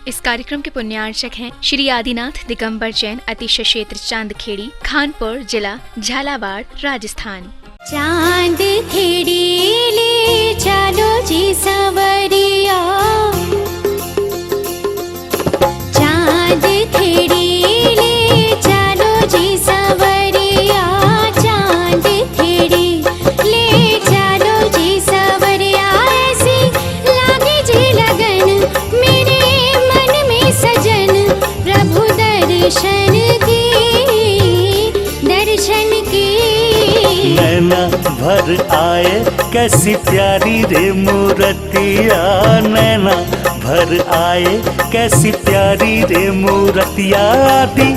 इस कार्यक्रम के पुण्यार्चक हैं श्री आदिनाथ दिगंबर जैन अतिशय क्षेत्र चांदखेड़ी, खानपुर जिला, झालावाड़, राजस्थान। चांदखेड़ी ले चलो जी सवरिया, चांदखेड़ी ले चलो जी सवरिया, चांदखेड़ी ले चलो जी सवरिया। ऐसी लागे जी लगन मेरे मन में सजन, प्रभु दर्शन की, दर्शन की। नैना भर आए कैसी प्यारी रे मूर्तिया, नैना भर आए कैसी प्यारी रे मूर्तिया। आदि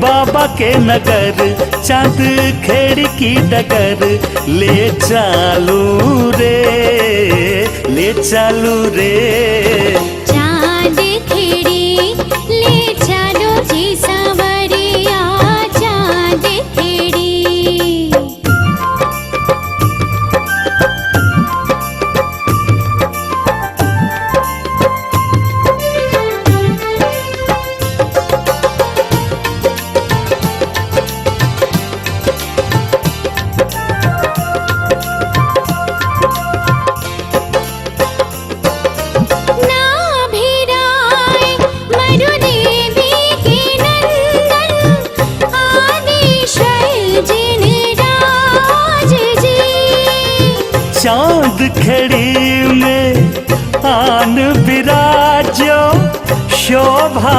बाबा के नगर चांद खेड़ी की डगर, ले चालू रे, ले चालू रे। चांद खेड़ी ले चलो जी सवरिया, चांद खेड़ी। चांद खेड़ी में आन विराजो, शोभा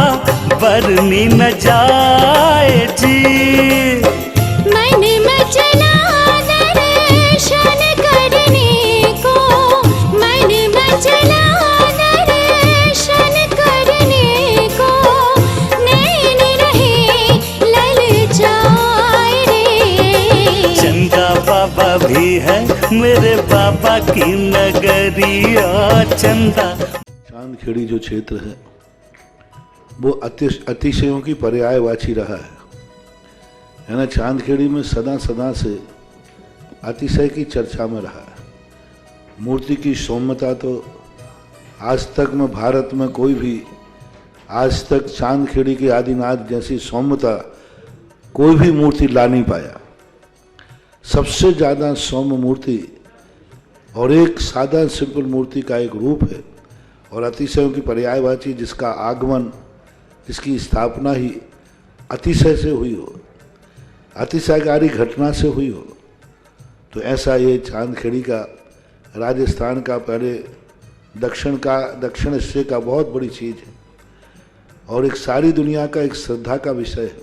बरनी न जाए जी। मन मचला दर्शन करने को, मन मचला दर्शन करने को, नैन रहे ललचाए रे। चंदा बाबा भी है मेरे बाबा की नगरिया, चंदा। चांदखेड़ी जो क्षेत्र है वो अतिशयों की पर्यायवाची रहा है ना। चांदखेड़ी में सदा सदा से अतिशय की चर्चा में रहा है। मूर्ति की सौम्यता तो आज तक में भारत में कोई भी आज तक चांदखेड़ी के आदिनाथ जैसी सौम्यता कोई भी मूर्ति ला नहीं पाया। सबसे ज़्यादा सौम्य मूर्ति और एक सादा सिंपल मूर्ति का एक रूप है और अतिशयों की पर्यायवाची, जिसका आगमन, जिसकी स्थापना ही अतिशय से हुई हो, अतिशयकारी घटना से हुई हो। तो ऐसा ये चांदखेड़ी का, राजस्थान का, पहले दक्षिण हिस्से का बहुत बड़ी चीज़ है और एक सारी दुनिया का एक श्रद्धा का विषय है,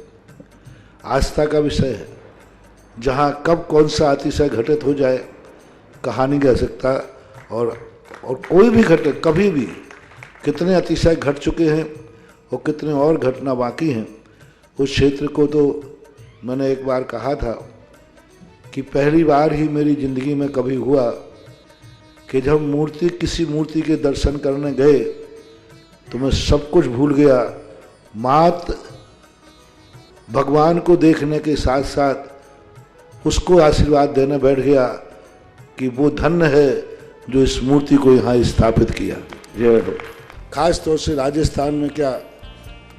आस्था का विषय है। जहाँ कब कौन सा अतिशय घटित हो जाए कहा नहीं कह सकता, और कोई भी घटना कभी भी, कितने अतिशय घट चुके हैं और कितने और घटना बाकी हैं। उस क्षेत्र को तो मैंने एक बार कहा था कि पहली बार ही मेरी ज़िंदगी में कभी हुआ कि जब किसी मूर्ति के दर्शन करने गए तो मैं सब कुछ भूल गया। मात्र भगवान को देखने के साथ साथ उसको आशीर्वाद देने बैठ गया कि वो धन्य है जो इस मूर्ति को यहाँ स्थापित किया। जय हो। खास तौर से राजस्थान में क्या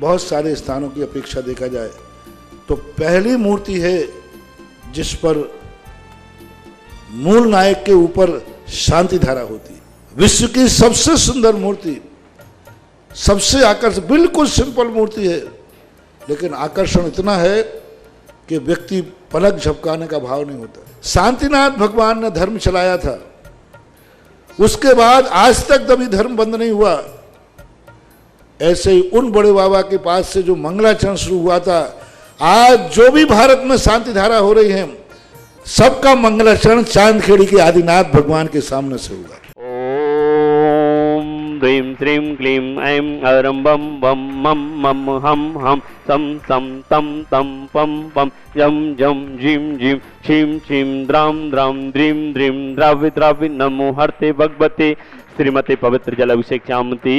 बहुत सारे स्थानों की अपेक्षा देखा जाए तो पहली मूर्ति है जिस पर मूल नायक के ऊपर शांति धारा होती है। विश्व की सबसे सुंदर मूर्ति, सबसे आकर्षण, बिल्कुल सिंपल मूर्ति है लेकिन आकर्षण इतना है कि व्यक्ति पलक झपकाने का भाव नहीं होता। शांतिनाथ भगवान ने धर्म चलाया था, उसके बाद आज तक कभी धर्म बंद नहीं हुआ। ऐसे ही उन बड़े बाबा के पास से जो मंगलाचरण शुरू हुआ था, आज जो भी भारत में शांति धारा हो रही है सबका मंगलाचरण चांदखेड़ी के आदिनाथ भगवान के सामने से हुआ। ह्रीं श्रीं क्लीं ऐं अरं बम बम मम मम हम हम सम सम तम तम पम पम यम जम जीं जीं छीं छीं द्रां द्रां द्रीं द्रीं द्रावि द्रावि नमो हरते भगवते श्रीमते पवित्र जल अभिषेक चामती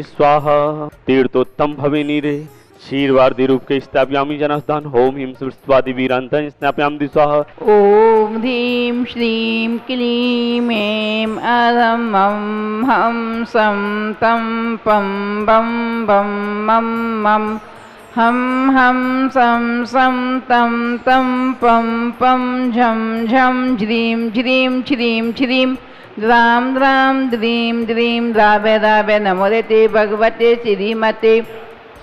स्वाहा। तीर्थोत्तम भवे नीरे क्षीरवार्धि रूप के स्थापयामि जनस्थान होम हिम सुस्वादि वीरांतन स्नापयामि दिशाह ॐ ह्रीं श्रीं क्लीं ऐं अरं मं हं सं तं पं बं बं मं मं हं सं तं तं पं पं झं झं झ्रीं झ्रीं छ्रीं छ्रीं द्रां द्रां द्रीं द्रीं द्रावे द्रावे नमोते भगवते श्रीमते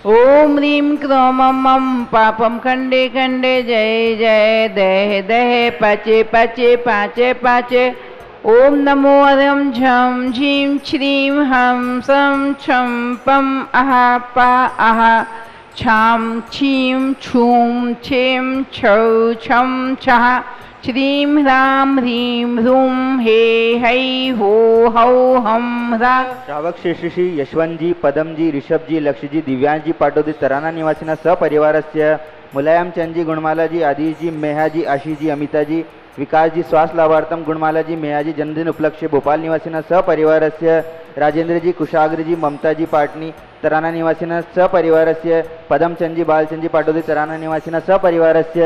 ॐ ह्रीं क्रों मं पापं खण्डे खण्डे जय जय दहे दहे पचे पचे पाचे पाचे ॐ नमो अरं झं झीं श्रीं हं सं छं पं अहा पा अहा छां छीं छूं छें छौ छं छः श्रीं ह्रां ह्रीं ह्रूं हे है हो हौ हं ह्रा श्रावक श्री यशवंतजी पदमजी ऋषभजी लक्ष्यजी दिव्यांशजी पाटोदी तराना निवासिना सपरिवारस्य मुलायम चंदजी गुणमालाजी आदिशजी मेहाजी आशीषजी अमिताजी विकासजी स्वास्थ्य लाभार्थम गुणमालाजी मेहाजी जन्मदिन उपलक्ष्य भोपाल निवासिना सपरिवारस्य राजेंद्रजी कुशाग्रजी ममताजी पाटनी तराना निवासिना सपरिवारस्य पदमचंदजी बालचंदजी पाटोदी तराना निवासिना सपरिवारस्य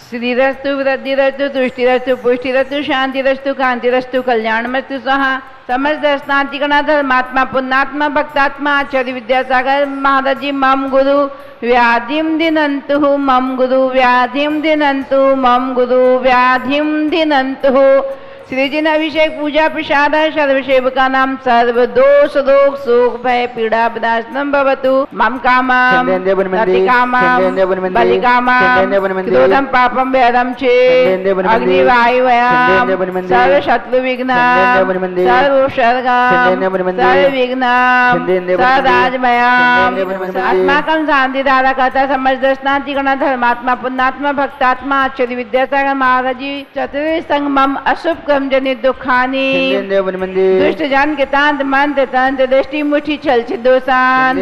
श्रीरस्तु वृद्धिरस्तु तुष्टिरस्तु पुष्टिरस्तु शांतिरस्तु कांतिरस्तु कल्याणमस्तु स्वाहा समस्त स्नातिगणा धर्मात्मा पुण्यात्मा भक्तात्मा आचार्य विद्यासागर महाराज जी मम गुरु व्याधिं दिनन्तु मम गुरु व्याधिं दिनन्तु मम गुरु व्याधिं दिनन्तु श्रीजिन अभिषेक पूजा प्रसाद सर्वसेवका नाम सर्व दोष रोग सुख भय पीड़ा विनाशनम भवतु मम कामम कामम बलिकामम क्रोधम पापम वेदम चे अग्निवायुवयाम सर्व शत्रु विघ्नम सर्व उपसर्गम सर्व विघ्नम सर्वराजमयाम अस्माकं शांति दारा कहता समस्त स्नातिगण धर्मात्मा पुण्यात्मा भक्तात्मा आचार्य विद्यासागर महाराज जी चतुर्थ संगमम अशुभ जनित दुखानी दुष्ट जन के तांत मंत्र तंत्र दृष्टि मुठी छल दोषान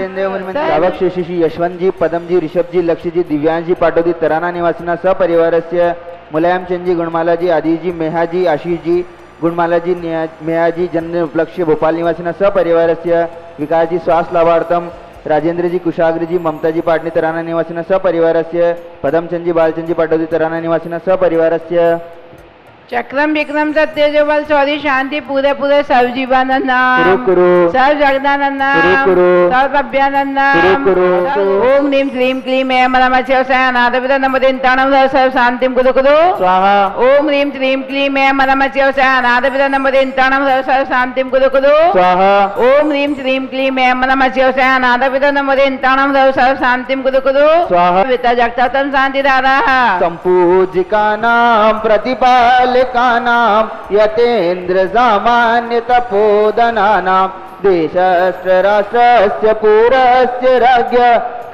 श्रावक श्री यशवंतजी पदमजी ऋषभजी लक्ष्यजी दिव्यांशजी पाटोदी तराना निवासिना सपरिवारस्य मुलायम चंदजी गुणमालाजी आदिशजी मेहाजी आशीषजी गुणमालाजी मेहाजी जन्मदिन उपलक्ष्य भोपाल निवासिना सपरिवारस्य विकासजी स्वास्थ्य लाभार्थम राजेंद्रजी कुशाग्रजी ममताजी पाटनी तराना निवासिना सपरिवारस्य पदमचंदजी बालचंदजी पाटोदी तराना निवासिना सपरिवारस्य चक्रम विक्रम सत्य बल सौरी शांति पूरे पूरे सब जीवानंद सब जगदानंद सब अभ्यानंद ओम नीम क्लीम क्लीम ऐं मनमस्यवसायनादविद नमोदिन्ताणं सर्व शांतिं कुरु कुरु स्वाहा ओम ह्रीं क्लीं क्लीं ऐं मनमस्यवसायनादविद नमोदिन्ताणं सर्व शांतिं कुरु कुरु स्वाहा ओम ह्रीं क्लीं क्लीं ऐं मनमस्यवसायनादविद नमोदिन्ताणं सर्व शांतिं कुरु कुरु स्वाहा विता जगतां शांतिदारः संपूजिकानां प्रतिपाल कानां यतेन्द्र सामान्य तपोधनानां देशस्य राष्ट्रस्य पुरस्य राज्ञ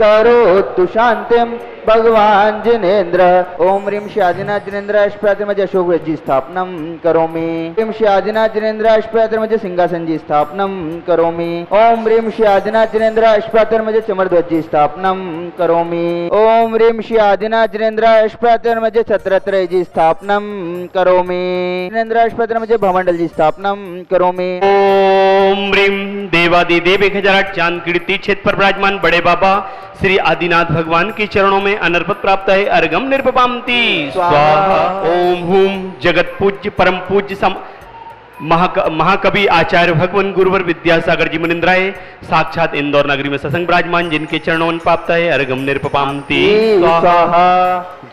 करोतु शांतिं भगवान जिनेन्द्र ओम ह्रीं श्री आदिनाथ जिनेन्द्र अष्टप्रतिमज अशोक जी स्थापनम करोमि ह्रीं श्री आदिनाथ जिनेन्द्र अष्टप्रतिमज सिंहासन जी स्थापनम करोमि ओम ह्रीं श्री आदिनाथ जिनेन्द्र अष्टप्रतिमज चमरध्वज जी स्थापनम करोमि ओम ह्रीं श्री आदिनाथ जिनेन्द्र अष्टप्रतिमज छत्रत्रय जी स्थापनम करोमि जिनेन्द्र अष्टप्रतिमज भवमंडल जी स्थापनम करोमि ओम ह्रीं देवादि देव खजराट चांद कीर्ति क्षेत्र पर विराजमान बड़े बाबा श्री आदिनाथ भगवान के चरणों में अनर्पत प्राप्त है अर्घम निर्पपामति स्वाहा ओम हुम जगत पूज्य परम पूज्य महाकवि आचार्य भगवान गुरुवर विद्यासागर जी मुनिंद्राय साक्षात इंदौर नगरी में सत्संग विराजमान जिनके चरणों में प्राप्त है अर्घम निर्पपामति स्वाहा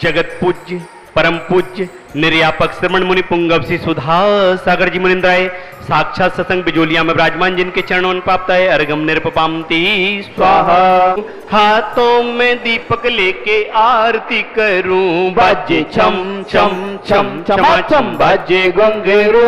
जगत पूज्य परम पूज्य निर्यापक श्रमण मुनि पुंगवसी सुधा सागर जी मुनिंद्राय साक्षात सत्संग बिजोलिया में विराजमान जिनके चरणों में प्राप्त है अर्घम निर्पपामति स्वाहा हाथों में दीपक लेके आरती करूं बाजे छम छम छम छमा छम बाजे गंगेरो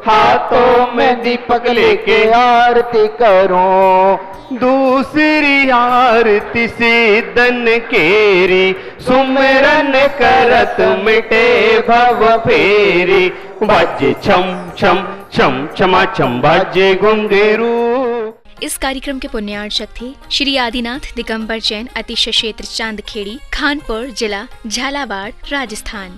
हाथों में दीपक लेके आरती करूं दूसरी आरती से दन केरी सुमरन करत मिटे भव फेरी बाजे छम छम छम छमा छम बाजे घुंघरू। इस कार्यक्रम के पुण्यार्चक थे श्री आदिनाथ दिगंबर जैन अतिशय क्षेत्र चांदखेड़ी खानपुर जिला झालावाड़ राजस्थान।